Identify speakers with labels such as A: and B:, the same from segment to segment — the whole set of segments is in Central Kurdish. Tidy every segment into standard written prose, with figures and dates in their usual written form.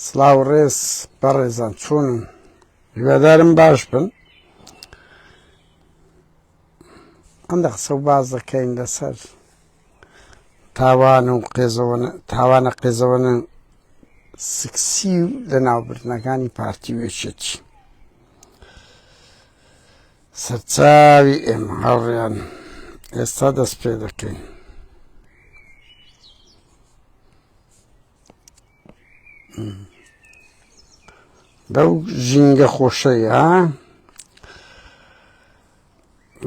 A: سڵاو ڕێز بەڕێزان چۆنن؟ هیوادارم باش بن. ئەمدە قسە و باز دەکەین لەسەر تاوانە قێزەوەنە سکسی و لە ناوبردنەکانی پارتی وێچێتی سەرچاوی ئێمە هەڵڕێیان ئێستا دەست پێ دەکەین. لەو ژینگە خۆشەیە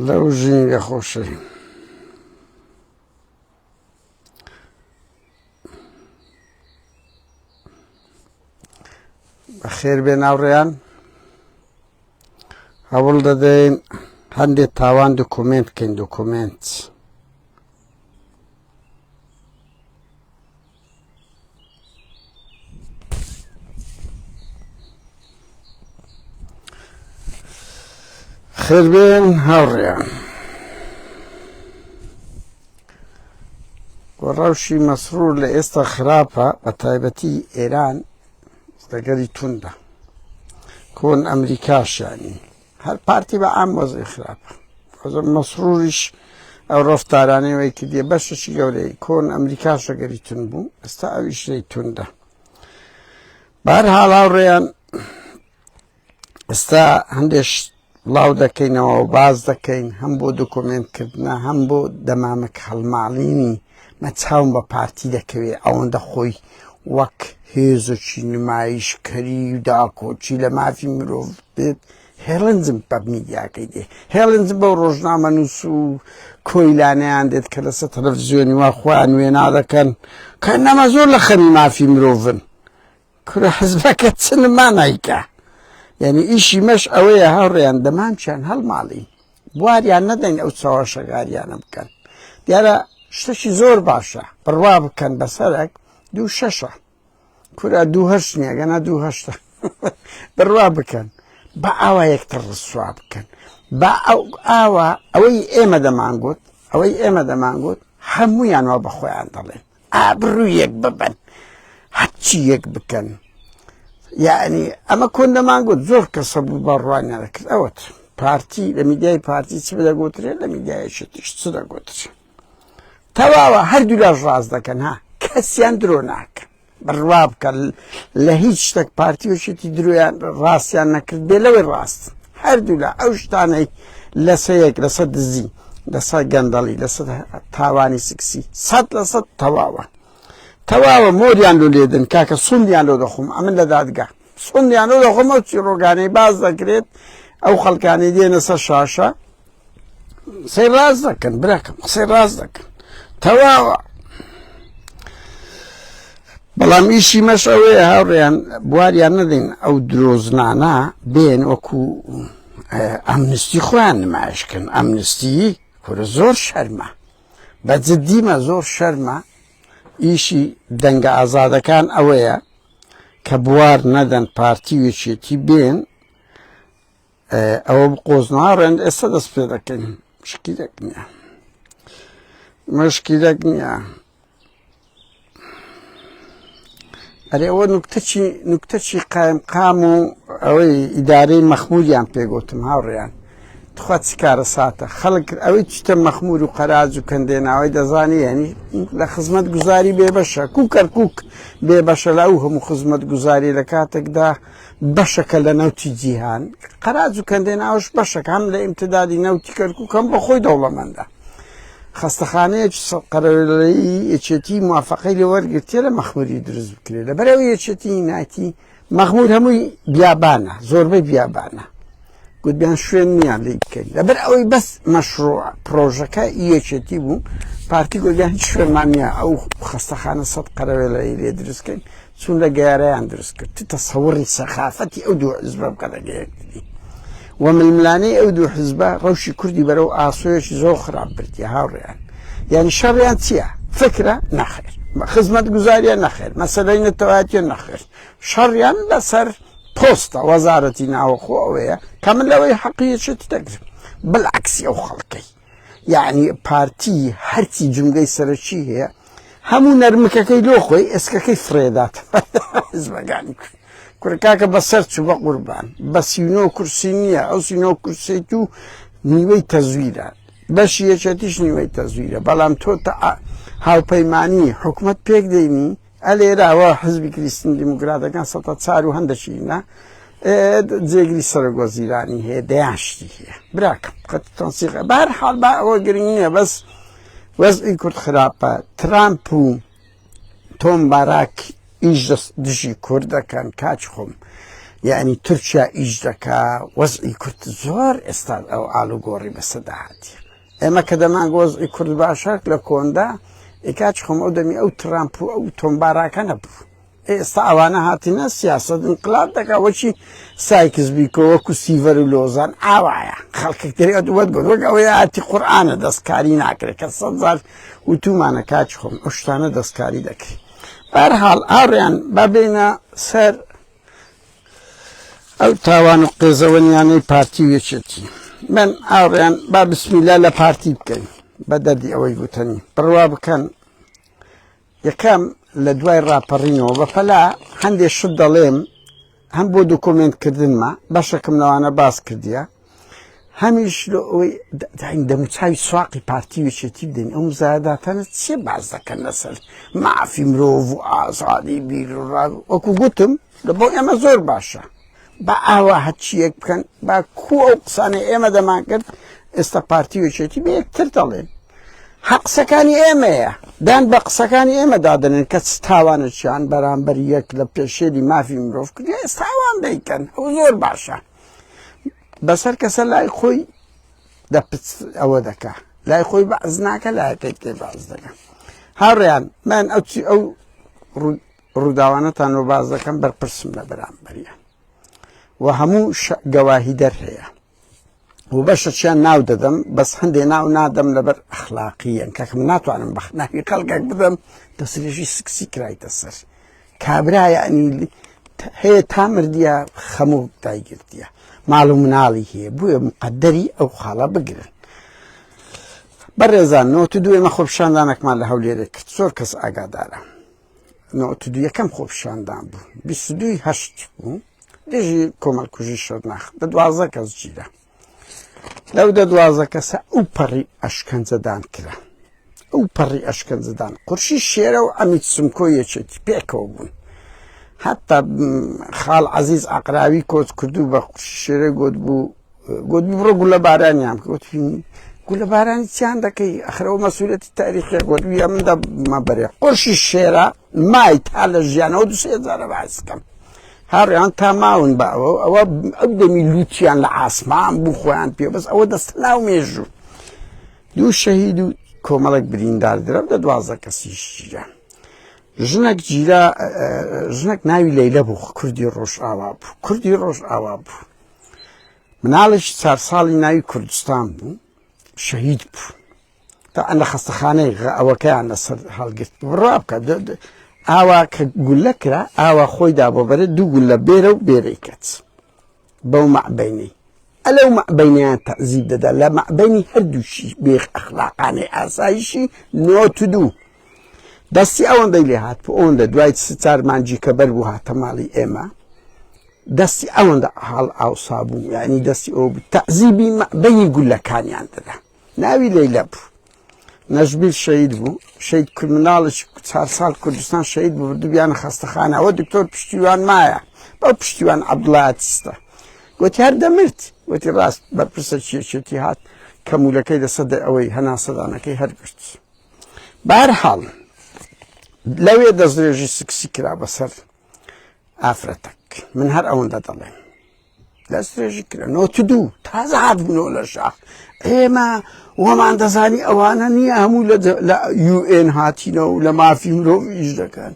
A: لەو ژینگە خۆشەی بەخێر بێ ناوڕێیان هەوڵ دەدەین هەندێک تاوان دۆکومنت بکەین. دۆکومنت خێربێن هاوڕێیان ڕەوشی مەسرور لە ئێستا خراپە، بە تایبەتی ئێران لەگەری توندە کۆن ئەمریکاشانی هەر پارتی بە ئام وەزعی خراپە. مەسروریش ئەو ڕەفتارانەوەی کردیە بەشەشی گەورەی کۆن ئەمریکاش لەگەری تون بوو، ئێستا ئەویش لەی توندە. بەهەرحاڵ هاوڕێیان ئێستا هەندێک بڵاو دەکەینەوە و باز دەکەین، هەم بۆ دۆکومنتکردنە هەم بۆ دەمامک هەڵماڵینی مەچاوم بە پارتی دەکەوێت ئەوەندە خۆی وەک هێزەکی نمایشکەری و داکۆچی لە مافی مرۆڤ بێت. هێڵنجم بە میدیاکەی دێ، هێڵنجم بەو ڕۆژنامە نووس و کۆیلانەیان دێت کە لەسەر تەلەڤیزیۆنی وا خۆیان وێنا دەکەن کە نەمە زۆر لە خەمی مافی مرۆڤن. کورە حزبەکە چنما نایکە، یعنی ئیشی مەش ئەوەیە هاوڕێیان دەمامچیان هەڵماڵی بواریان نەدەین ئەو چاوەشەگاریانە بکەن. دیارە شتێکی زۆر باشە بڕوا بکەن بەسەرێک 2.6 کورە 2.8 نییە گەنا 2.8 بڕوا بکەن بە ئاوا یەکتر ڕسوا بکەن بە ئاوا ئەوەی ئێمە دەمانگوت هەموویان وا بە خۆیان دەڵێن ئابڕوو یەک ببن هەرچی یەک بکەن. یعنی ئەمە کۆن دەمانگوت زۆر کەسە بوو بەڕوانیان دەکرد ئەوەت پارتی لە میدیای پارتی چ دەگوترێت لە میدیایشتیش چ دەگوترێت تەواوە هەردوو لاش ڕاست دەکەن ها کەسیان درۆ ناکەن. بڕوا بکەن لە هیچ شتێک پارتیۆشتی درۆیان ڕاستیان نەکرد بێ لەوەی ڕاست هەردوو لە ئەو شتانەی لەسەیەک لەسەر دزی لەسەر گەندەڵی لەسەر تاوانی سکسی 100% تەواوە مۆریان لۆ لێدن کاکە سوندیان لۆ دەخۆم ئەمن لە دادگا سوندیان لۆ دەخۆم ئەو چی ڕۆگانەی باز دەکرێت ئەو خەڵکانی دێنە سەر شاشە قسەی ڕاست دەکەن براکەم قسەی ڕاست دەکەن تەواوە. بەڵام ئیشی مەش ئەوەیە هاوڕێیان بواریان نەدەین ئەو درۆزنانە بێن وەکو ئەمنستی خۆیان نمایشکن. ئەمنستی کورە زۆر شەرمە بەجددیمە زۆر شەرمە. ئیشی دەنگە ئازادەکان ئەوەیە کە بوار نەدەن پارتی وێچێتی بێن ئەوە قۆزناڕێن. ئێستا دەست پێ دەکەین مشکلێک نییە. ئەرێ ئەوە نوکتەچی قایم و ئەوەی ئیدارەی مەخموریان پێگوتم هاوڕێیان تخوا چ کارە ساتە خەڵک ئەوەی چتە مەخمور و قەراج و کەندێناوەی دەزانی ینی لە خزمەت گوزاری بێبەشە کوکەرکوک بێبەشە لە ئەو هەموو خزمەت گوزاری لە کاتێکدا بەشەکە لە نەوتی جیهان قەراج و کەندێناوەش بەشەکە هەم لە ئیمتدادی نەوتی کەرکووک هەم بە خۆی دەوڵەمەندە. خەستەخانەیەکی قەرەوێڵەیی یەکێتی موافقەی لێ وەرگرتێ لە مەخموری دروست بکرێت لەبەرەوە یەکێتی ناتی مەخمور هەمووی بیابانە زۆربەی بیابانە گوتبیان شوێن نییان لێ بکەین لەبەر ئەوەی بەس مەشروع پرۆژەکە یەکێتی بوو پارتی گوتبیان هیچ شوێنمان نییە ئەو خەستەخانە 100 قەرەوێڵەیی لێ دروستکەین چون لە گەیارەیان دروست کرد تەسەووڕی سەخافەتی ئەو دوو حیزبە بکە لە گەیەکتری و ململانەی ئەو دوو حیزبە ڕەوشی کوردی بەرەو ئاسۆیەکی زۆر خراپ بردی هاوڕێیان. یعنی شەڕیان چییە؟ فکرە نەخێر خزمەت گوزاریە نەخێر مەسەلەی نەتەوایەتیە نەخێر شەڕیان لەسەر پۆستە وەزارەتی ناوەخۆ ئەوەیە کە من لەوەی حەقیەتی دەگرم بالعکسی ئەو خەڵکەی. یعنی پارتی هەرچی جملەی سەرەکی هەیە هەموو نەرمەکەکەی لۆ خۆی ئێسکەکەی فرێدات حیزبەکانی کوڕکاکە بەسەر چوو بە قوربان بە 39 کورسی نییە ئەو 39 کورسیت و نیوەی تەزویرە بەشی یەکێتیش نیوەی تەزویرە بەڵام تۆ هاوپەیمانی حکومت پێک دەینی ئەلێراوە حزبی کریستین دیموکراتەکان 4 و هەندەشینە جێگری سەرۆکوەزیرانی هەیە دەیانشتی هەیە براکەم تەنسیقە بەهەرحاڵ با ئەوە گرنگ نییە بەس وەزعی کورد خراپە ترامپ و تۆم باراک ئیش دژی کورد دەکەن کاچ خۆم یعنی تورکیا ئیش دەکا وەزعی کورد زۆر ئێستا ئەو ئالوگۆڕی بەسەدا هاتیە ئێمە کە دەمانگە وەزعی کورد باشە لە کۆندا کاچ خۆم ئەو دەمی ئەو ترامپ و ئەو تۆم باراکە نەبوو ئێستا ئەوانە هاتیە سیاست انقلاب دەکا وەچی سایکس بیکۆ وەکو سیڤەر و لۆزان ئاوایە خەڵکێک دەری ئەدووەت گوت وەک ئەوەی هاتی قورئانە دەستکاری ناکرێت کە 100,000 وتومانە کاچ خۆم ئەو شتانە دەستکاری دەکرێت بەهەرحاڵ ئاڕیان با بێنە سەر ئەو تاوان و قێزەوەنیانەی پارتی وێچێتی من ئاڕیان با بسمیلا لە پارتی بکەین بە دەردی ئەوەی گوتنی بڕوا بکەن یەکەم لە دوای ڕاپەڕینەوە بەپەلا هەندێک شت دەڵێم هەم بۆ دوکۆمنتکردنمە بەشەکەم لەوانە باس کردیە هەمیش ئەوەی دەموچاوی سواقی پارتی وێچێتی بدەین ئەو مزایداتانە چێ باز دەکەن لەسەر معافی مرۆڤ و ئازادی بیر و وەکو گوتم لە بۆ ئێمە زۆر باشە بە ئاوا هەچیەک بکەن با کو ئەو قسانەی ئێمە دەمان کرد ئێستا پارتی وێچێتی بە یەکتر دەڵێن حەقسەکانی ئێمەیە دان بە قسەکانی ئێمە دادنن کە تاوانەچیان بەرامبەر یەک لە پێشێری مافی مرۆڤ کرد ئێستاوان دەیکەن ئەو زۆر باشە بەسەر کەسە لای خۆی ئەوە دەکا لای خۆی بەعز ناکە لایەکەیت کەی باز دەکە هاوڕێیان من ئەو ڕووداوانەتان و باز دەکەم بەرپرسم لە بەرامبەریان و هەموو گەواهی دەرهەیە و بەشەچیان ناو دەدەم بەس هەندێ ناو نادەم لەبەر ئەخلاقیەن کەکەم ناتوانم بەخناوی خەڵکێک بدەم دەسرێژی سکسی کرایتە سەر کابرایە ئەنی هەیە تا مردیە خەموو دایگرتیە ماڵ و مناڵی هەیە بووە مقەدەری ئەو خاڵە بگرن بەڕێزان 92 ئێمە خۆپیشاندانێکمان لە هەولێرە کرد زۆر کەس ئاگادارە 92 یەکەم خۆپیشاندان بوو 22 هەشت بوو دێژی کۆمەڵکوژی شەرناخ بە 12 کەس گیرە لەو دە 12 کەسە ئەو پەڕی ئەشکەنجەدان کرا ئەو پەڕی ئەشکەنجەدان قورشی شێرە و ئەمیت سمکۆ یەکێتی پێکەوە بوون حتا خاڵ عەزیز ئاقراوی کۆچ کردو بە قورشی شێرە گوت بوو بڕۆ گولە بارانیان گوتی گولە بارانی چیان دەکەی ئەخرەوە مەسئولەتی تاریخی گوتوی ئەمدا مەبەرێ قورشی شێرە مای تا لە ژیانەوە 2,000 باسکەم هەڕیان تا ماون بە ئەوە ئەو دەمی لووتیان لە ئاسمان بوو خۆیان پێ بەس ئەوە دەستە ناو مێژوو دوو شەهید و کۆمەڵێک بریندار درە بدە 12 کەسیش گیرە ژنێک گیرە ژنێک ناوی لەیلە بوو کوردی ڕۆژئاوا بوو کوردی ڕۆژئاوا بوو مناڵێکی 4 ساڵی ناوی کوردستان بوو شەهید بوو تا ئەن لە خەستەخانەی ئەوەکەیان لەسەر هەڵگرت بڕوا بکە ئاوا کە گولە کرا ئاوا خۆیدا بۆ بەرە 2 گولە بێرە و بێرەی کەچ بەو مەعبەینەی ئەلەو مەعبەینیان تەعزیب دەدا لە مەعبەینی هەردووشی بێخ ئەخلاقانەی ئاسایشی 92 دەستی ئەوەندەی لێ هات بوو ئەوەندە دوای 4 مانجی کە بەر بوو هاتە ماڵی ئێمە دەستی ئەوەندە هەڵ ئاوسا بوو یعنی دەستی ئەوە بوو تەعزیبی مەعبەینی گولەکانیان دەدا ناوی لەیلە بوو نەژبیل شەهید بوو شەهید مناڵێکی 4 ساڵ کوردستان شەهید بوو بردوویانە خەستەخانە ئەوە دکتۆر پشتیوان مایە بەو پشتیوان عەبدوڵایەتیستە گوتی هەر دەمرد گوتی ڕاست بەرپرسە چێتی هات کەمولەکەی لەسەر ئەوەی هەناسەدانەکەی هەرگرت بەهەرحاڵ لەوێ دەستدرێژی سکسی کرا بەسەر ئافرەتەک من هەر ئەوەندە دەڵێم دەستدرێژی کرا 92 تازە هاتبوونەوە لە شاخ ئێمە وەمان دەزانی ئەوانە نییە هەموو لە UN هاتینەوە و لە مافی مرۆڤ ئیش دەکەن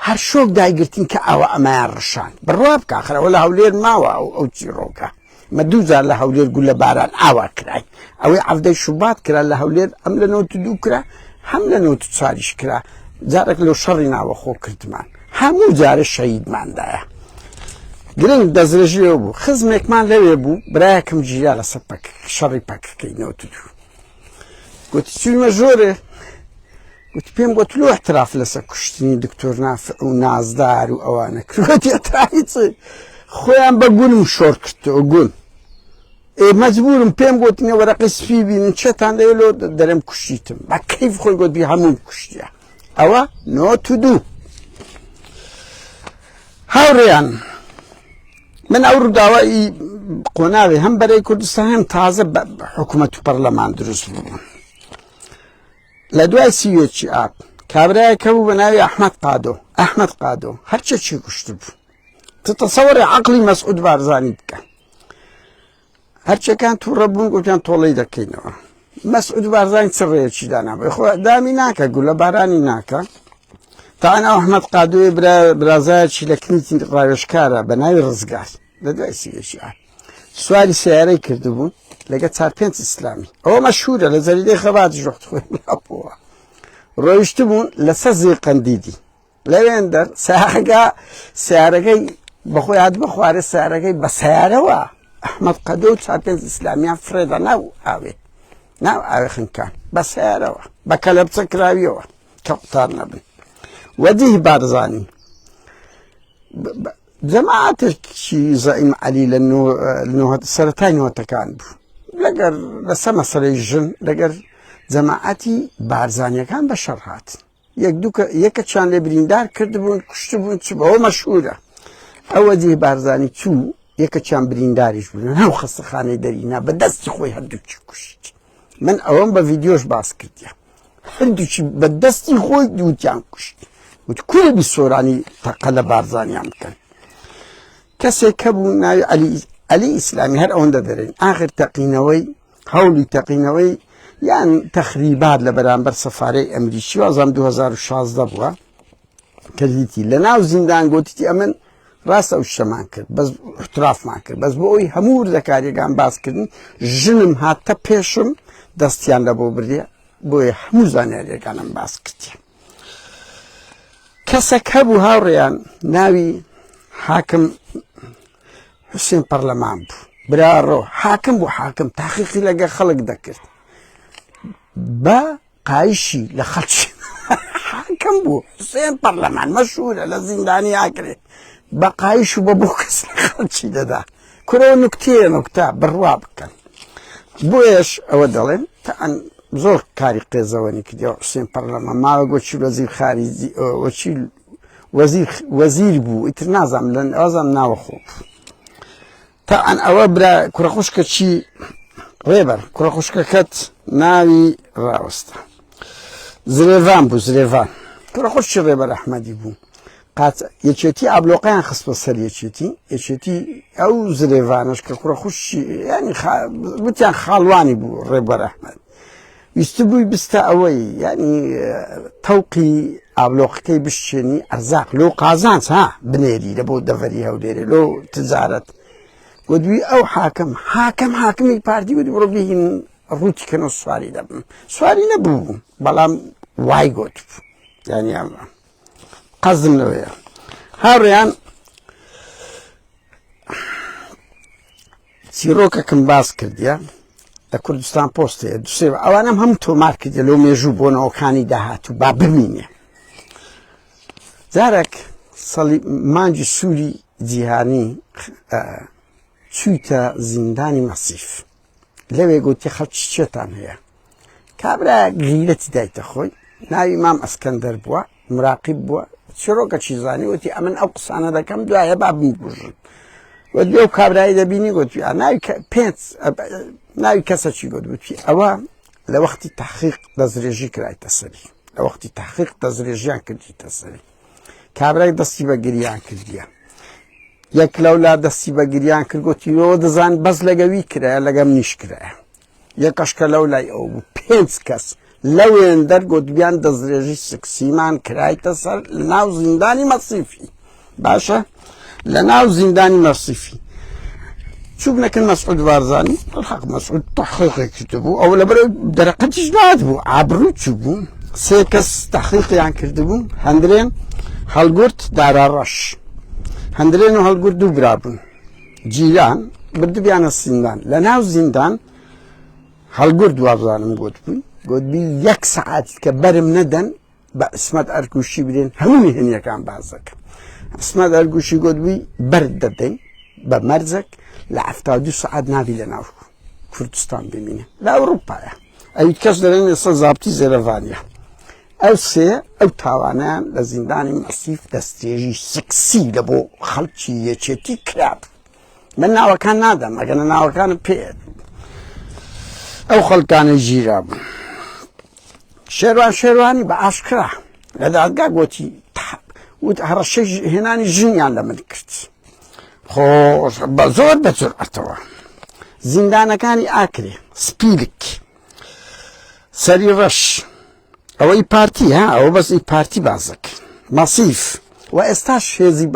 A: هەر شۆک دایگرتین کە ئەوە ئەمایان ڕشان بڕوا بکە ئەخرەوە لە هەولێر ماوە ئەو چیرۆکە مە 2 جار لە هەولێر گولە باران ئاوا کرای ئەوەی عەفدەی شوبات کرا لە هەولێر ئەم لە 92 کرا هەم لە 94 کرا جارێک لەو شەڕی ناوەخۆ کردمان هەموو جارە شەهیدماندایە گرنگ دەستدرێژیەوە بوو خزمێکمان لەوێ بوو برایەکم گیرا لەسەر شەڕی پەکەکەی 92 گوتی چوومە ژۆرێ وتی پێم گوت لۆ احتراف لەسەر کوشتنی دکتۆر نافع و نازدار و ئەوانە کردوەتی ئەتراهی چ خۆیان بە گونم شۆر کردەوە گون مەجبورم پێم گوتنە وەرەقی سپی بینن چێتان دەوێت لۆ دەرێم کوشتیتم بە کەیف خۆی گوتبی هەموو کوشتیە ئەوە نۆ دوو هاوڕێیان من ئەو ڕووداوای قۆناغی هەم بەرەی کوردستان هەم تازە حکوومەت و پەرلەمان دروست بوو لە دوای سیوێکی ئاب کابرایەکە بوو بە ناوی ئەحمەد قادۆ هەرچێکی کوشت بوو تتەسەوەڕێ عەقڵی مەسعود بارزانی بکە هەرچەکان تووڕە بوون گوتیان تۆڵەی دەکەینەوە مەسعود بارزانی چ ڕێیەکی دانابێ خۆ دامی ناکە گولە بارانی ناکە تا ئەو ئەحمەد قادۆی برازایەکی لە کنیتی ڕاوێژکارە بە ناوی ڕزگار لە دوای سیوێکی ئاب سواری سیارەی کردبوون لەگە 4-5 ئیسلامی ئەوە مەشهورە لە جەریدەی خەباتی ژۆخت خۆی بڵاوەوە ڕۆیشت بوون لەسەر زێقەندیدی لەوێن دەر سیارەکەی بەخۆی هات بە خوارێ سیارەکەی بە سیارەوە ئەحمەد قەدۆ و 4-5 ئیسلامیان فرێدە ناو ئاوێ خنکان بە سیارەوە بە کەلەپچە کراویەوە کە قوتار نەبن وەدیه بارزانی جەماعەتێکی زەعیم عەلی لە سەرەتای نۆتەکان بوو لەگەر لەسەر مەسەلەی ژن لەگەر جەماعەتی بارزانیەکان بە شەڕ هاتن یەکەچیان لێ بریندار کردبوون کوشتبوون چ بەوە مەشهورە ئەوە دی بارزانی چوو یەکەچیان برینداریش بوون هەو خەستەخانەی دەرینا بە دەستی خۆی هەردووچی کوشت من ئەوەم بە ڤیدیۆش باس کردیە هەردووچی بە دەستی خۆی دووتیان کوشت وتی کورە بی سۆرانی تەقە لە بارزانیان بکەن کەسێک کە بوو ناوی عەلی ئیسلامی هەر ئەوەندە دەرێن ئاخر تەقینەوەی هەوڵی تەقینەوەی یان تەخریبات لە بەرامبەر سەفارەی ئەمریکی وازام 2016 بووە کردیتی لە ناو زیندان گوتیتی ئەمن ڕاستە ئەو شتەمان کرد بەس احترافمان کرد بەس بۆ ئەوی هەموو وردەکاریەکان باسکردن ژنم هاتە پێشم دەستیان لە بۆ بردێ بۆیە هەموو زانیاریەکانم باس کردیە کەسێک هەبوو هاوڕێیان ناوی حاکم حوسێن پەرلەمان بوو براڕۆ حاکم بوو حاکم تاقیقی لەگە خەڵک دەکرد بە قایشی لە خەڵکی حاکم بوو حوسێن پەرلەمان مەشهورە لە زیندانی ئاکرێ بە قایش و بە بۆ کەس لە خەڵکی دەدا کورەوە نوکتەیە نوکتە بڕوا بکەن بۆیەش ئەوە دەڵێن تەعەن زۆر کاری قێزەوەنی کردیەوە حوسێن پەرلەمان ماوە گۆچی وەزیر خارجی وەزیر بوو ئیتر نازانم لەن ئەوەزانم ناوە خۆ تەعەن ئەوە برا کوڕەخوشکە چی ڕێبەر کوڕەخوشکەکەت ناوی ڕاوەستە زرێڤان بوو زرێڤان کوڕەخوشکی ڕێبەر ئەحمەدی بوو یەکێتی ئابلۆقەیان خست بە سەر یەکێتی ئەو زرێڤانش کە کوڕەخوشی ینی وتیان خاڵوانی بوو ڕێبەر ئەحمەد ویستی بووی بستە ئەوەی ینی تەوقی ئابلۆقەکەی بشتێنی ئەرزاق لۆ قازانس ها بنێری لە بۆ دەڤەری هەولێرە لۆ تجارەت گوتوی ئەو حاکمی پارتی وتی بڕۆ بهین ڕووتی کەنەوە سواری دەبم سواری نەبوو بەڵام وای گوت ینی ئەمە قەزم لەوەیە هاوڕێیان چیرۆکەکەم باس کردیە لە کوردستان پۆستەیە دوسێ ئەوانم هەموو تۆمار کردە لەو مێژوو بۆ نەوەکانی داهاتوو با بمینێ جارێک سەڵی مانگی سووری جیهانی چوویتە زیندانی مەسیف لەوێ گوتی خەڵکی چێتان هەیە کابرا غیرەتی دایتە خۆی ناوی مام ئەسکەندەر بووە مراقیب بووە چیرۆکەکی زانی وتی ئەمن ئەو قسانە دەکەم دوایە با بمکوژن وەدوێ و کابرایی دەبینی گوتوی ناوی کەسەکی گوت گوتی ئەوە لە وەختی تەحقیق دەستدرێژی کرایتە سەری لە وەختی تەحقیق دەستدرێژیان کردیتە سەری کابرای دەستی بە گریان کردیە یەک لەولا دەستی بە گریان کرد گوتیەوە دەزان بەس لەگەوی کرایە لەگەم نیش کرایە یەکەشکە لەو لای ئەو بوو 5 کەس لەوێن دەرگوتبیان دەستدرێژی سکسیمان کرایتە سەر لە ناو زیندانی مەسیفی باشە لە ناو زیندانی مەسیفی چوب نەکەن مەسعود بارزانی حەق مەسعود تەحقیقی کردبوو ئەو لەبەرەوەی دەرەقەتیش نات بوو ئابڕوو چوو بوو 3 کەس تەحقیقیان کردبوو هەندرێن هەڵگورت داراڕەش هەندرێن و هەڵگورت دوو برا بوون جیران بردبیانە زیندان لە ناو زیندان هەڵگورت وابزانم گوت بووی گوتبی 1 سەعات کە بەرم نەدەن بە ئەسمەد ئەرگوشی بدەین هەموو نهێنیەکان باز دەکەم. ئەسمەد ئەرگوشی گوتبووی بەرد دەدەین بە مەرجێک لە 72 سعات نابی لە ناو کوردستان ببینێ لە ئەوروپایە. ئەویت کەس دەڵێن ئێستا زابتی زێرەڤانیە. ئەو سێ ئەو تاوانیان لە زیندانی مەسیف دەستێژی سکسی لە بۆ خەڵکی یەکێتی کراب. من ناوەکان نادەم ئەگەنە ناوەکانم پێ ئەو خەڵکانە ژیرا بوون. شێروانی بە ئاشکرا لە دادگا گوتی هەڕەشەی هێنانی ژنیان لە من کرد. خۆش بە زۆر بە جورئەتەوە. زیندانەکانی ئاکرێ سپیلک سەری ڕەش ئەوەی پارتی ئەوە بەسی پارتی بازەک مەسیف و ئێستاش هێزی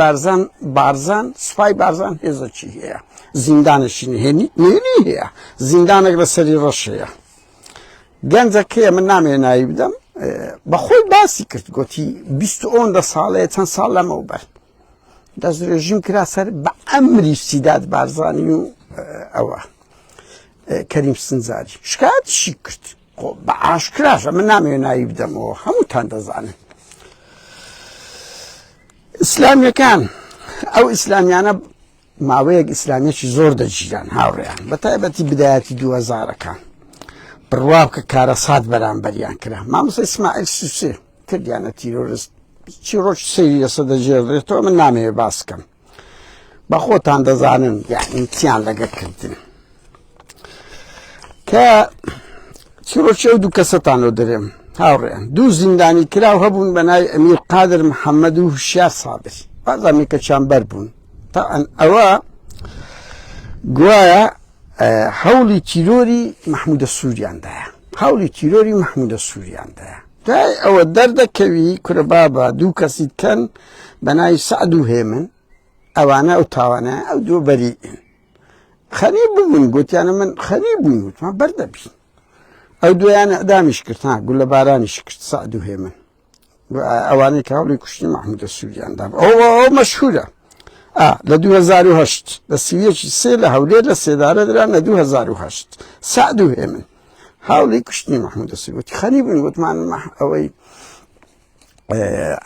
A: بارزان سوپای بارزان هێزەکی هەیە زیندانێکی نهێنی هەیە زیندانێک لە سەری ڕەش هەیە. گەنجەکەیە من نامێ ناوی بدەم بەخۆی باسی کرد گوتی 20 ساڵەیە چەند ساڵ لەمەوبەر دەست ڕێژیم کرا سەر بە ئەمری سیدات بارزانی و ئەوە کەریم سنجاری شکایەتیشی کرد بە ئاشکراشە من نامێ ناوی بدەمەوە هەمووتان دەزانن. ئیسلامیەکان ئەو ئیسلامیانە ماوەیەک ئیسلامیەکی زۆر دەگیران هاوڕێیان بە تایبەتی بدایەتی 2000ەکان بڕوا بکە کارەسات بەرامبەریان کرا. مامۆستا ئیسماعیل سوسێ کردیانە تیرۆریست چیرۆکی سەیری لەسەر دەژێڕێتەوە من نامەوێ باس بکەم بە خۆتان دەزانن یعنی چیان لەگەڵکردن کە چیرۆکی ئەو دوو کەسەتانەوە دەرێم هاوڕێیان دوو زیندانی کراو هەبوون بە ناوی ئەمیر قادر محەممەد و هوشیار سابری بازامیکە چامبەر بوون تا ئەوە گوایە هەوڵی تیرۆری مەحموودە سووریاندایە هەوڵی تیرۆری مەحموودە سووریاندایە دای ئەوە دەردەکەوی کورە بابە دوو کەسی کەن بە ناوی سەعد و هێمن ئەوانە ئەو تاوانە ئەو دوو بەریئن خەریب ببوون گوتیانە من خەریب بووین وتمان بەردەبین ئەو دویان ئەدامیش کرد گول لە بارانیش کرد سەعد و هێمن ئەوانەی کە هەوڵی کوشتنی مەحموودە سووریاندا ئەو مەشهورە لە 2008 لە سیویەکی سێ لە هەولێر لە سێدارە دران لە 2008 سەعد و هێمن هاوڵی کوشتنی مەحموودە سووری خەریب بووین گوتمان ئەوەی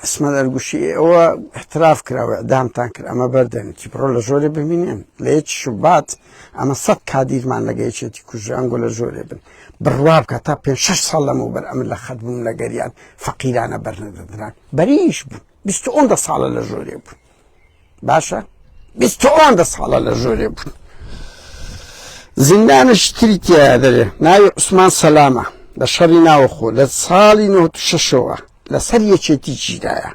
A: ئەسمەد ئەرگوشی ئەوە احتراف کراوە ئەدامتان کرد ئەمە بەردەنێتی بڕۆ لە ژۆرێ ببینێن لە یەکی شوبات ئەمە 100 کادیرمان لەگە یەکێتی کوژیان گۆ لە ژۆرێ بن بڕوا بکە تا 5-6 ساڵ لەمەوبەر ئەمن لە خەت بووم لە گەریان فەقیرانە بەرنەدەدران بەریش بوو 20 ساڵە لە ژۆرێ بوو باشە 20 ساڵە لە ژۆرێ بوون. زیندانش تری تیا دەرێ ناوی عوسمان سەلامە لە شەڕی ناوەخۆ لە ساڵی 96ەوە لەسەر یەکێتی چیدایە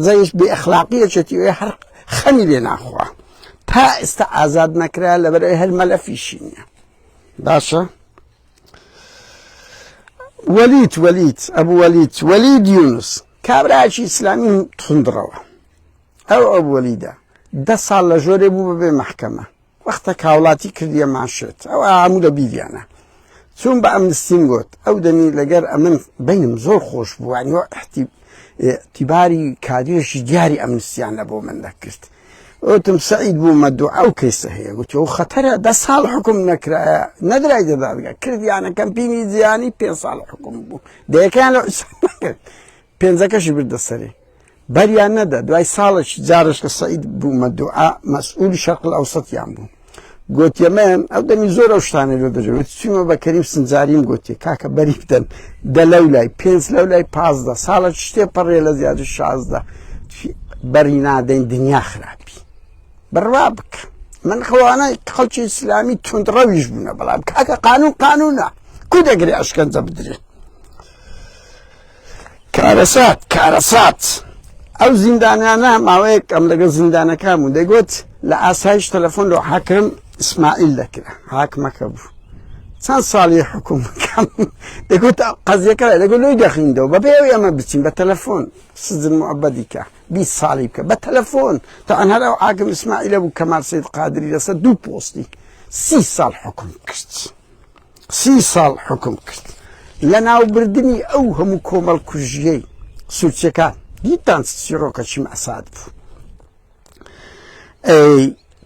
A: زەیش بێ ئەخلاقی یەکێتی وێ هەر خەمی لێ ناخوا تا ئێستا ئازاد نەکرا لەبەرەوەی هەر مەلەفیشی نییە باشە. وەلید یونس کابراایکی ئیسلامی تونندڕەوە ئەو وەلیدە 10 ساڵ لە ژۆرێ بوو بەبێ مەحکەمە وەختە کاوڵاتی کردیە ماشێت ئەو هەموو لە بیریانە چون بە ئەمنستیم گوت ئەو دەمی لەگەر ئەمن بینم زۆر خۆش بوو وانیوە احتیباری کادرێکی دیاری ئەمنستیان لە بۆ من دەکرد وتم سعید بوومە دوو ئەو کەیسە هەیە گوتی ئەو خەتەرە 10 ساڵ حکم نەکرایە نەدرای دەدادگا کردیانە کەمپینی جیانی 5 ساڵ حکم بوو دەیەکیان لە نەکرد 5ەکەشی بردە سەرێ بەریان نەدا دوای ساڵێکی جارش کە سعید بوومە دوعا مەسئولی شەرق ئەوسەتیان بوو گوتیەمەیان ئەو دەمی زۆر ئەو شتانە لێ دەژێت چوومە بە کەریم سنجاریم گوتی کاکە بەری بدەن 10 لەو لای 5 لەو لای 15 ساڵە شتێ پەڕێ لە زیاتر 16 بەری نادەین دنیا خراپی بڕوا بکە من خەوانە خەڵکی ئیسلامی توندڕەویش بوونە بەڵام کاکە قانونە کو دەگرێ ئەشکەنجە بدرێت کارەسات ئەو زیندانیانە ماوەیەک ئەم لەگە زیندانەکان بوو دەیگوت لە ئاسایش تەلەفۆن لە حاکم ئیسماعیل دەکرا حاکمەکە بوو چەند ساڵی حکوم بکەم دەیگوت قەزیەکە دەگوت لۆی دەخینەوە بەبێ ئەمە بچین بە تەلەفۆن سجن مؤبەدی کە 20 ساڵی بکە بە تەلەفۆن تا ئەنهەر ئەو حاکم ئیسماعیلە بوو کەمال سەید قادری لەسەر 2 پۆستی 30 ساڵ حکم کرد 30 ساڵ حکم کرد لە ناوبردنی ئەو هەموو کۆمەڵکوژیەی سوورچەکان دیتان سیرۆکەچی مەساد بوو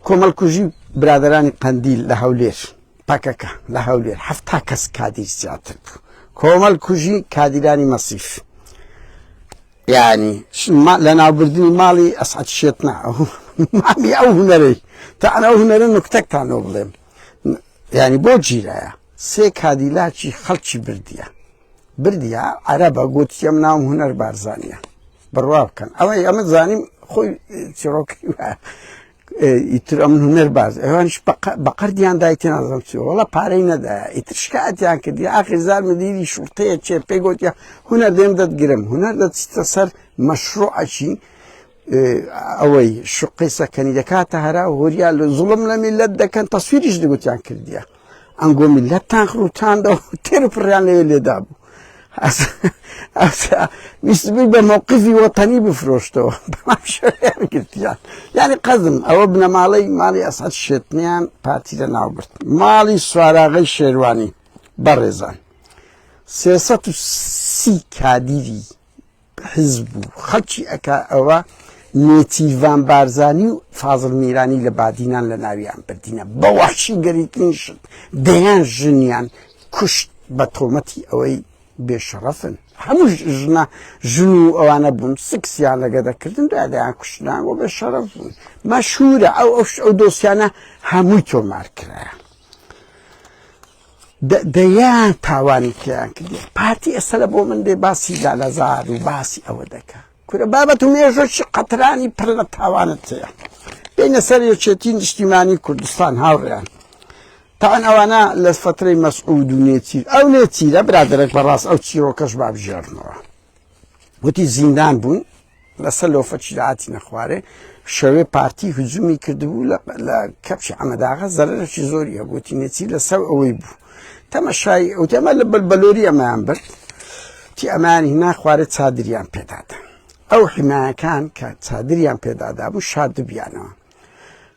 A: کۆمەڵکوژی برادرانی قەندیل لە هەولێر پاکەکە لە هەولێر 70 کەس کادیر زیاتر بوو کۆمەڵکوژی کادیرانی مەسیف يعني لنا بردين مالي أسعد شيتنا مامي أو هنري تانا أو هنري نكتك تانو بلهم يعني بوجي لا سيك هذه لا شي خلشي برديا عربة قلت يمناهم هنر بارزانيا برواب كان أما زاني خوي شروكي يتر أمن هنر باز هونش بقر ديان دايتين أزم سو والله بارينا دا يترشكات يعني كدي آخر زار مديري شرطية شيء بيقول يا هنر ديم دات جرم هنر دات تصير مشروع شيء أوي شقي سكني دكاتة هرا وهريا الظلم لملة ده كان تصوير إيش دقول يعني كدي أنقول ملة تانخرو تاندو تعرف الرجال اللي دابو نسبي بموقفي وطني بفروشته ما شو قلت يعني قزم او ابن مالي اسعد الشتنيان باتي لناوبرت مالي سواراغي شيرواني برزان سياسة سي كاديري حزبو خلشي اكا اوا نيتيفان بارزاني فاضل ميراني لبادينان لناويان بردينا بوحشي قريتين شد ديان جنيان كشت بطومتي اوي بشرفن همو جنو اوانا بون سكسيانا قدا كردن دو ادعان كشتنا و بشرفن مشهورة او دوسيانا همو تو ماركرا ديان تاواني كيان كدي باتي اسلبو من دي باسي لالازار و باسي او دكا كورا بابتو ميجوش قطراني پرلا تاوانتيا بين سريو چتين اجتماعي كردستان هاوريان طبعا اوانا لفترة مسعود ونيتير او نيتير برادرك براس او تشيروكش باب جارنوا وتي زندان بون لسلو فتشدعاتي نخواري شوي بارتي هجومي كردبو لكبش عمد آغا زرر شي زوريا وتي نيتير لسو اويبو تمشاي وتما لبالبلوريا ما ينبرد تي اماني هنا خواري تصادريان بيدادا او حماية كان كتصادريان بيدادا ابو شاد بيانا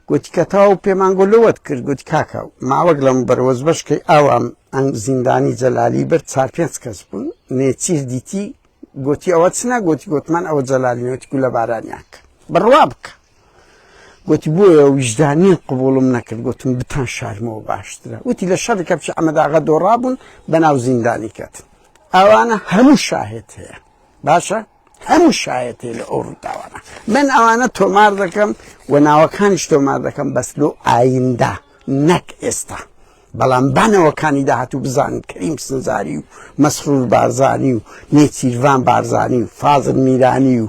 A: قلت كتاو بيمان قلوات كرد قلت كاكاو ما وقلم بروز بشكي اوام ان زنداني جلالي برد سار پینس كسبون نيتير ديتي قلت اواتسنا قلت من او جلالي نوتي قل بارانياك بروابك قلت بويا وجداني قبولم نكر قلت بتان شارمو باشترا قلت لشر كبش عمد آغا دورابون بناو زنداني كت اوانا همو شاهد هي باشا همو شاهد هي لأورد اوانا من اوانا تومار دكم وناوكانش تومار دكم بس لو آينده نك استا بلان بنا وكاني ده هاتو بزان كريم سنزاري و مسرور بارزاني و نيتيروان بارزاني و فاضل ميراني و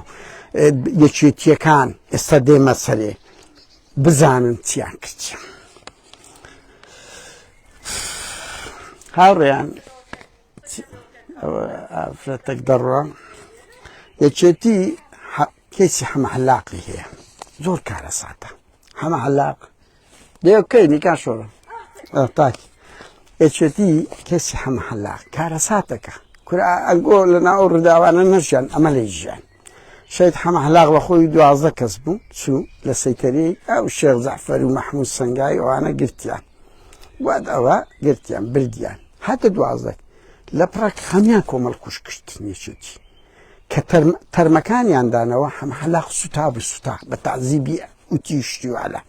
A: يچيتي كان استدي مسألة بزانن تيان كتش هاوريان افرتك دروا يچيتي كيسي حما حلاقي هي زور كارساتا حما حلاق ديو كي نكا شورا طاي يچيتي كيسي حما حلاق كارساتك كرا اقول لنا اورد اوانا نرجان اماليجان شايد حما حلاق واخوي دوازده كسبو شو لسيتري او الشيخ زعفر ومحمود سنقاي وانا قلت يعني واد اوا قلت يعني برديان حتى دوازده لبراك خميان كومل كشكشتني شوتي كترمكاني عندنا وحما حلاق ستا بستا بتعذيبي وتيشتيو على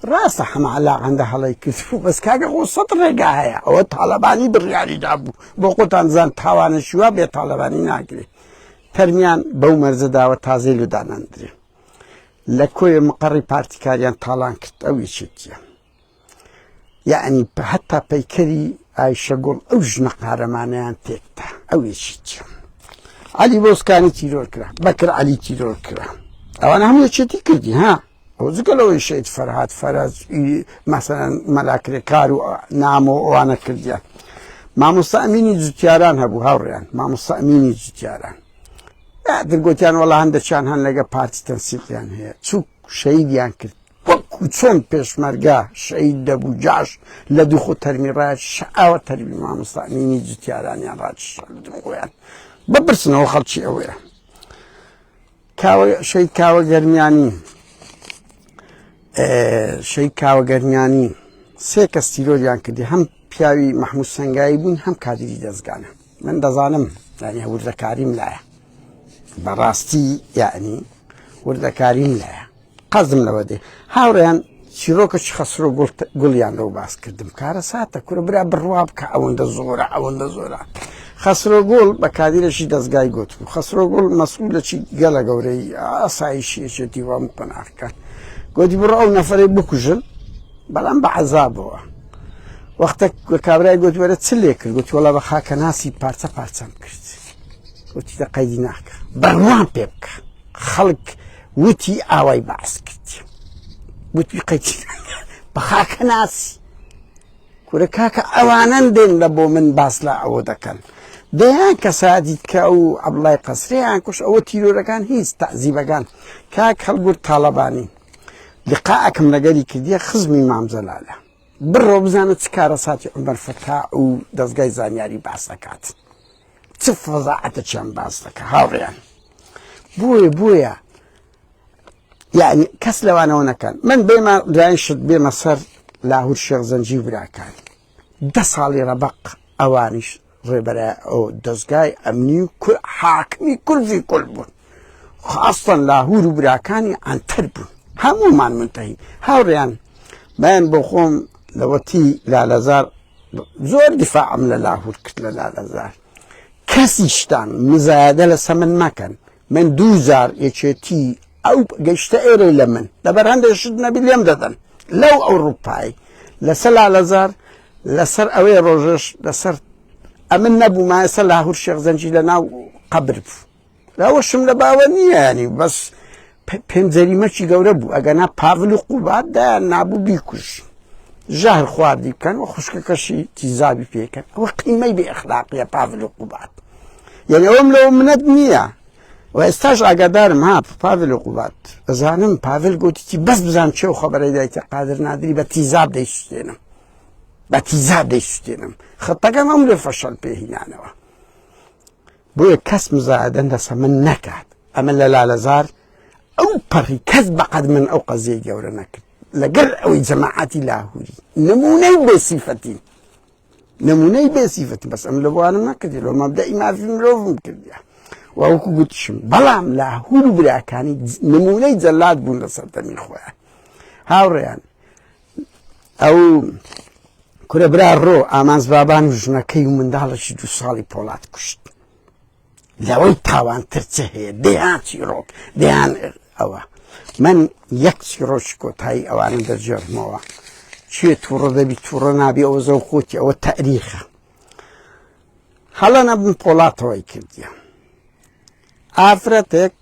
A: راسه حما حلاق عنده حلاق كتفو بس كاقا غو سطر رقاها او طالباني بالريالي دابو بوقوت انزان تاوان شوا بي طالباني ناقلي ترميان بو مرزدا وتازيلو داناندري لكوي مقري بارتيكاريان طالان كت او يشتيا يعني حتى بيكري اي شغل اوج نقارمانيان تيكتا او يشتيا علي بوسكاني تيرور كرا بكر علي تيرور كرا او انا هم يشتي كردي ها وزقلو يشيد فرهاد فرز مثلا ملاك ركارو نامو وانا كرديان ما مستأميني زتياران هبو هاوريان ما مستأميني زتياران درگوتیان والله هندشان هن لگه پارتی تنسیقیان هیا چوک شهیدیان کرد وکو چون پیشمرگاه شهید دبو جاش لدو خود ترمی راج شعاوه ترمی ما مستعنینی جتیارانیان راج لدو خویان ببرسن او خلچی اویا شهید کاوه گرمیانی سه کس تیروریان کردی هم پیاوی محمود سنگایی بون هم کادری دزگانه من دزانم يعني ورد كريم لا براستي يعني ورد كريم لا قصدم لودي هاوريان شروكش خسرو قول يعني لو باس كردم كارساتا كورا برا برواب كاون دزورا خەسرۆگوڵ بە کادیرێکی دەستگای گوتبوو خەسرۆگوڵ مەسئولەکی گەلە گەورەی ئاسایشیەکێتی وام قۆناغەکان گوتی بڕۆ ئەو نەفەرەی بکوژن بەڵام بە عەزابەوە وەختە کابرای گوت وەرە چ لێ کرد گوتی وەڵا بە خاکەناسی پارچە پارچەم کرد گوتی دە قەیدی ناکە بەڕوان پێ بکە خەڵک وتی ئاوای بەعس کردی گوتی قەیدی ناکە بە خاکەناسی کورە کاکە ئەوانەن دێن لە بۆ من باس لە ئەوە دەکەن دەیان کەسادی کە ئەو عەبدوڵای قەسرییان کوش ئەوە تیرۆرەکان هیچ تەعزیبەکان کاک هەڵگورت تاڵەبانی لقاءەکەم لەگەری کردیە خزمی مام جەلالە بڕۆ بزانە چ کارە ساتی عومەر فەتا و دەستگای زانیاری باس دەکات چ فەزاعەتێکیان باس دەکات هاوڕێیان بۆیە یعنی کەس لەوانەوە نەکەن من بێمە دوایین شت بێمە سەر لاهور شێخ زەنجی و براکانی 10 ساڵی ڕەبەق ئەوانیش ڕێبەرە ئەو دەستگای ئەمنی و حاکمی کوردی کورد بوون خاستن لاهور و براکانی ئەنتەر بوون هەموومان منتەهی هاوڕێیان من بۆ خۆم لەوەتی لالەزار زۆر دیفاعم لە لاهور کرد لە لالەزار کەسیشتان مزایدە لەسە من مەکەن من 2000 یەکێتی ئەو گەیشتە ئێرە لە من لەبەر هەندێکشت نەبی لێم دەدەن لەو ئەوروپایی لەسەر لالەزار لەسەر ئەوەی ڕۆژەش لەسەر ئەمن نەبوو مایەسە لاهور شێخ زەنجی لە ناو قەبر بوو لەوەشم لە باوە نییە ینی بەس پێم جەریمەکی گەورە بوو ئەگەنا پاڤل و قوبات دایان نابوو بیکوژ ژەهر خواردی بکەن و خوشکەکەشی تیزابی پێکەن ئەوە قیمەی بێ ئەخلاقیە پاڤل و قوبات یعنی ئەوم لەوە منەت نییە و ئێستاش ئاگادارم ها پاڤل و قوبات ئەزانم پاڤل گوتیتی بەس بزان چێ و خەبەرەی دایتە قادر نادری بە تیزاب دەیسوتێنم بە تیزاب دەیسوتێنم خەتەکەم ئەم لێ فەشەل پێهینانەوە بۆیە کەس مزایدەن لەسە من نەکات ئەمە لە لالەزار ئەو پەڕی کەس بەقەد من ئەو قەزیەی گەورە نەکرد لەگەر ئەوەی جەماعەتی لاهوری نمونەی بێسیفەتین نمونەی بێسیفەتین بەس ئەم لە بوانم نەکردی لە مەبدەئی مافی مرۆڤم کردیە وەوەکو گوتشم بەڵام لاهور و براکانی نمونەی جەلات بوون لە سەردەمی خۆیان هاوڕێیان ئەو کورە برا ڕۆ ئامانز بابان و ژنەکەی و منداڵەشی 2 ساڵی پۆڵات کوشت لەوەی تاوانتر چه هەیە دەیان چیرۆک دەیان ئەوە من یەک چیرۆکی کۆتایی ئەوانە دەرجێڕمەوە چیە تووڕە دەبی تووڕە نابی ئەوە زەو خۆتی ئەوە تەریخە هەڵە نەبن پۆڵاتەوەی کردیە ئافرەتێک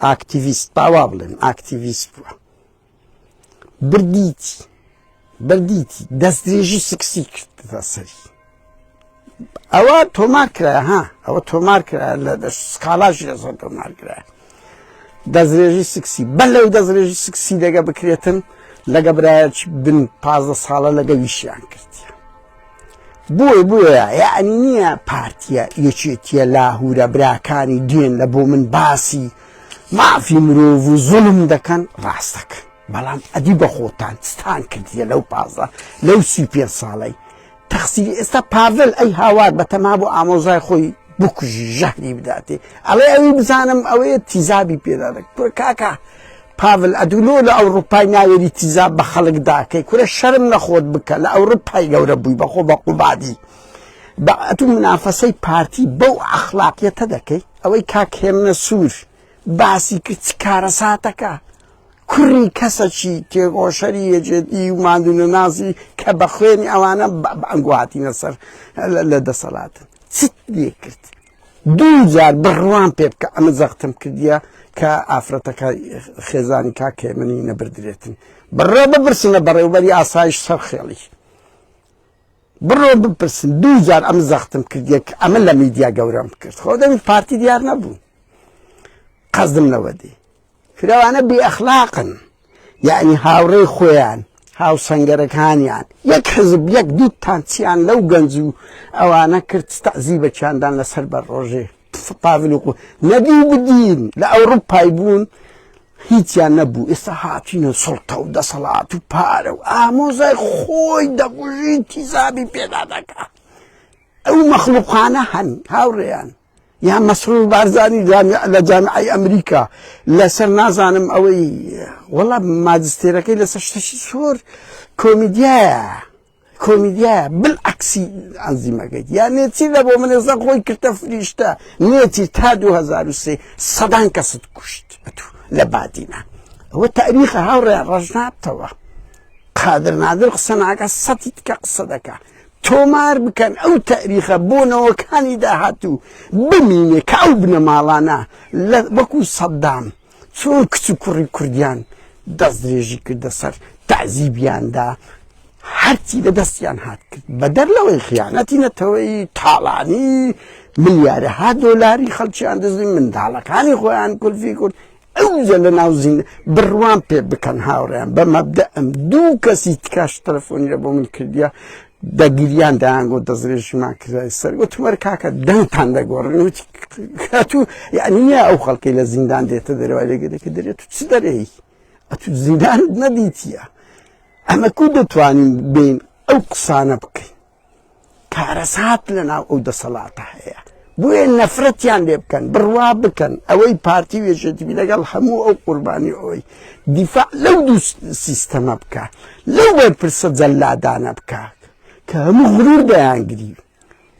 A: ئاکتیڤیست باوا بڵێن ئاکتیڤیست بووە بردیتی دەستدرێژی سکسی کردە سەری ئەوە تۆمار کرایە ها ئەوە تۆمار کرایە لە سکاڵاشی لەسەر تۆمار کرایە دەستدرێژی سکسی بەل لەو دەستدرێژی سکسی دەگە بکرێتن لەگە برایەکی بن 15 ساڵە لەگە ویشیان کردیە بۆیە یعنی نییە پارتیە یەکێتیە لاهورە براکانی دێن لە بۆ من باسی مافی مرۆڤ و زوڵم دەکەن ڕاست دەکەن بەڵام ئەدی بە خۆتان چتان کردیە لەو 15 لەو 35 ساڵەی تەخسیری ئێستا پاڤل ئەی هاوار بەتەما بۆ ئامۆزای خۆی بکوژی ژەهری بداتێ ئەڵێ ئەوی بزانم ئەوەیە تیزابی پێدا دەکە کاکە پاڤل ئەدولۆ لە ئەوروپای ناوێری تیزاب بە خەڵک داکەی کورە شەرم نەخۆت بکە لە ئەوروپای گەورە بووی بەخۆ بە قوبادی ئەتو منافەسەی پارتی بەو ئەخلاقیەتە دەکەی ئەوەی کاکێمنە سوور باسی کرد چ کارە ساتەکە کوڕی کەسەکی تێگۆشەری یەجێتی و مادونە نازی کە بە خوێنی ئەوانە ئەنگواتینە سەر لە دەسەڵاتن چت لێ کرد 2000 بڕوان پێ بکە ئەمە زەختم کردیە کە ئافرەتەکە خێزانی کاکێمنی نەبردرێتن بڕۆ بپرسن لە بەڕێوەبەری ئاسایش سەر خێڵی بڕۆ بپرسن 2000 ئەمە زەختم کردیە کە ئەمە لە میدیا گەورەم کرد خۆ دەبی پارتی دیار نەبوو قەزدم لەوە دێ فرەوانە بێ ئەخلاقن یعنی هاوڕێی خۆیان هاوسەنگەرەکانیان یەک حزب یەک دووتان چیان لەو گەنج و ئەوانە کرد تەعزیبە چیاندان لەسەر بەر ڕۆژێ پاڤل و نەبی و بدین لە ئەوروپای بوون هیچیان نەبوو ئێستا هاتینە سڵتە و دەسەڵات و پارە و ئامۆزای خۆی دەقوژی تیزابی پێدا دەکا ئەو مەخلوقانە هەن هاوڕێیان یان مەسرور بارزانی لە جامعەی ئەمریکا لەسەر نازانم ئەوەی وەڵا ماجستێرەکەی لەسەر شتێکی زۆر کۆمیدیایە کۆمیدیایە بالعکسی ئەنزیمەکەیت یان نێچیر لە بۆ منێزە خۆی کردە فریشتە نێتی تا 2003 سەدان کەست کوشت لە بادینە ئەوە تاریخە هاوڕێیان ڕەش نابتەوە قادر نادر قسە ناکە سەتی تکە قسە دەکە تۆمار بکەن ئەو تاریخە بۆنەوەکانی داهاتوو بمینێ کە ئەو بنە ماڵانە وەکو سەدام چۆن کچ و کوڕی کوردیان دەست درێژی کردە سەر تعزیبیاندا هەرچی لە دەستیان هات کرد بەدەر لەوەی خیانەتی نەتەوەی تاڵانی ملیارەها دۆلاری خەڵکیان دەزی منداڵەکانی خۆیان کولفی کرد ئەوجە لە ناو زین بڕوان پێ بکەن هاوڕێیان بە مەبدەئم دوو کەسی تکاش تەلەفۆنی لە بۆ من کردیە دەگیریان دایانگۆ دەزرێژیمان کردای سەر گوتمەر کاکە دەنگتان دەگۆڕن وتی تو یعنی نییە ئەو خەڵکی لە زیندان دێتە دەرەوە لێگەرێکە دەرێت تو چ دەرەی ئەتو زیندانت نەدیتیە ئەمە کو دەتوانین بین ئەو قسانە بکەین کارەسات لە ناو ئەو دەسەڵاتە هەیە بۆیە نەفرەتیان لێ بکەن بڕوا بکەن ئەوەی پارتی وێژێتیبی لەگەڵ هەموو ئەو قوربانی ئەوەی دیفاع لەو دوو سیستەمە بکە لەو بەرپرسە جەلادانە بکە کە هەموو غرور دەیانگری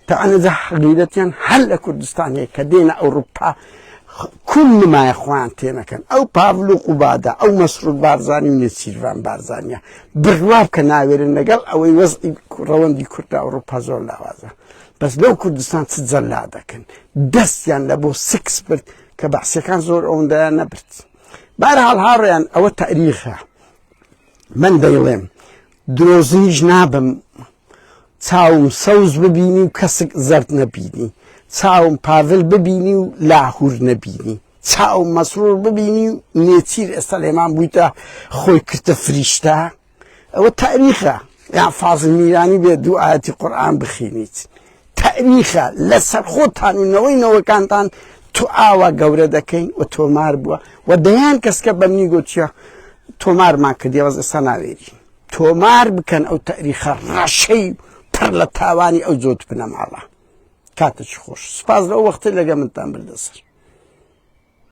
A: تا ئەنەجا حەقیرەتیان هەر لە کوردستانەیە کە دێنە ئەوروپا کون نمایە خۆیان تێنەکەن ئەو پاڤڵ و قوبادە ئەو مەسرود بارزانی و نێچیروان بارزانیە بڕوا بکە ناوێرن لەگەڵ ئەوەی وەزعی ڕەوەندی کوردە ئەوروپا زۆر لاوازە بەس لەو کوردستان چ جەلا دەکەن دەستیان لە بۆ سکس برد کە بەحسیەکان زۆر ئەوەندەیان نەبرد بەرحاڵ هاوڕێیان ئەوە تاریخە من دەیڵێم درۆزنیش نابم چاوم سەوز ببینی و کەسک زەرد نەبینی چاوم پاڤل ببینی و لاهور نەبینی چاوم مەسرور ببینی و نێچیر ئێستا لێمان بوویتە خۆی کردە فریشتە ئەوە تاریخە یان فازڵ میرانی بێ دوو ئاەتی قورئان بخوێنیت تاریخە لەسەر خۆتان و نەوەکانتان تو ئاوا گەورە دەکەین و تۆمار بووە و دەیان کەسکە بەمنی گوتیە تۆمارمان کردی ئەوەز ئێستا ناوێری تۆمار بکەن ئەو تاریخە ڕەشەی پڕ لە تاوانی ئەو جۆت بنە ماڵە کاتێکی خۆش سوپاس لەو وەختەی لەگە منتان بردەسەر